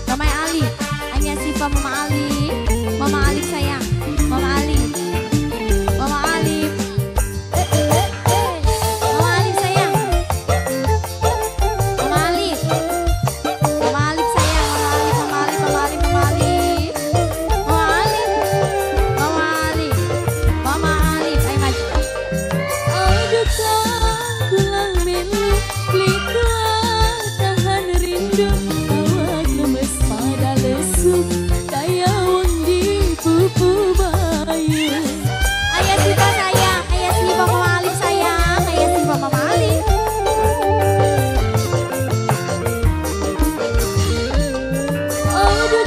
Mama Ali, Anya Siva, Mama Ali, Mama Ali sayang, Mama Ali, Mama Ali, Mama Ali sayang, Mama Ali, Mama Ali sayang, Mama Ali, Mama Ali, Mama Ali, Mama Ali, Mama Ali, Mama Ali, ayo maju. Aduh pulang melu, liklah tahan rindu. Awak lemes pada lesu, daya wong di pupu bayu. Ayah Siva sayang, Ayah Siva Mama Ali sayang, Ayah Siva Mama Ali. Aduh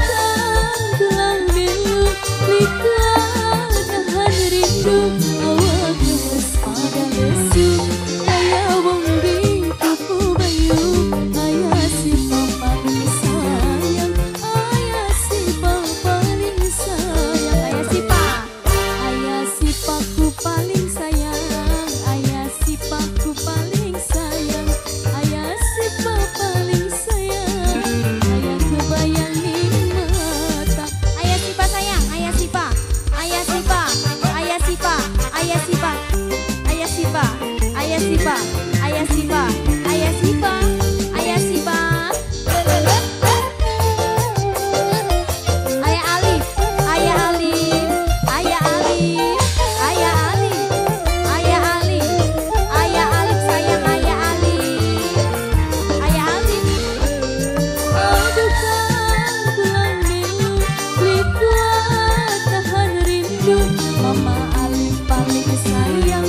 pulang melu, liklah tahan rindu. Awak lemes pada lesu, daya wong di pupu bayu. Ayah si paling sayang, ayah si paling sayang, Ayah Siva, ayah si paku paling sayang, ayah si paku paling sayang, ayah si paling sayang, ayah kebayang di mata. Ayah Siva sayang, Ayah Siva, Ayah Siva, Ayah Siva, Ayah Siva, Ayah Siva, Ayah Siva, Ayah Siva, Ayah Siva, Ayah Siva. Ayah Ali, Ayah Ali, Ayah Ali, Ayah Ali, Ayah Ali, Ayah Ali sayang, Ayah Ali, Ayah Ali. Aduh pulang melu, liklah tahan rindu. Mama Ali paling sayang,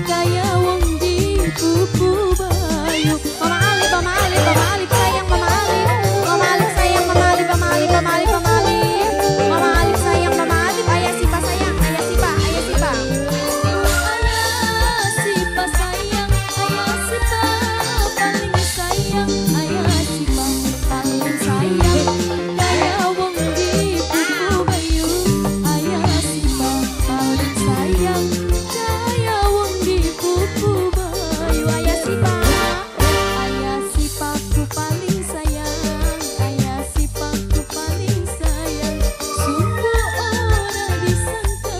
kaya wong di pupu bayu. Mama Ali, Mama Ali, Mama Ali sayang, Mama Ali, Mama Ali sayang, Mama Ali, Mama Ali, Mama Ali, Mama Ali, Mama Ali sayang, Mama Ali, Ayah Siva sayang, Ayah Siva, Ayah Siva. Ayah si pa sayang, ayah si pa paling sayang, ayah si pa paling sayang, kaya wong di pupu bayu. Ayah si pa paling sayang, kaya wong di pupu bayu. Ayah Siva, Ayah si paku paling sayang, ayah si paku paling sayang. Sungguh ora disangka,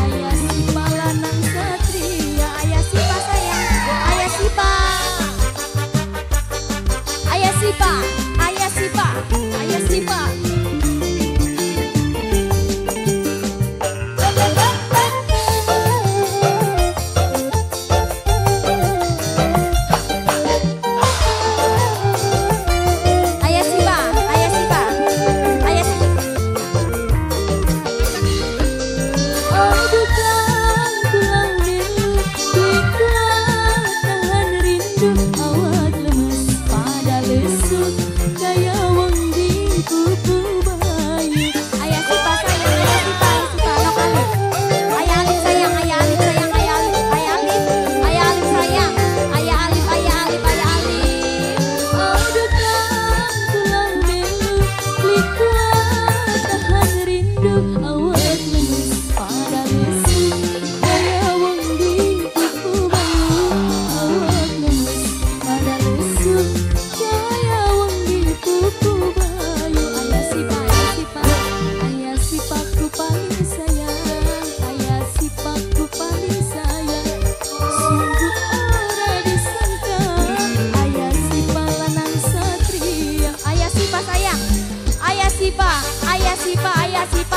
ayah si palanang satria. Ayah Siva sayang, Ayah Siva, Ayah Siva, Ayah Siva, Ayah Siva. Ayah Siva, Ayah Siva, Ayah Siva. Aduh pulang melu, liklah tahan rindu. Awak lemes pada lesu, kaya wong di pupu bayu. Ayah Siva sayang, Ayah Siva, Ayah Siva, Nok Ali. Ayah Alif sayang, Ayah Alif sayang, Ayah Alif, Ayah Alif, Ayah Alif sayang, Ayah Alif, Ayah Alif, Ayah Alif. Aduh pulang melu, liklah tahan rindu. Awak lemes pada lesu, kaya wong di pupu bayu. Awak lemes pada lesu, kaya wong di pupu bayu. Ayah Siva, ayah Siva, ayah Sivaku paling sayang, ayah Sivaku paling sayang. Sungguh ora disangka, ayah Siva lanang satria. Ayah Siva sayang, Ayah Siva, Ayah Siva, Ayah Siva.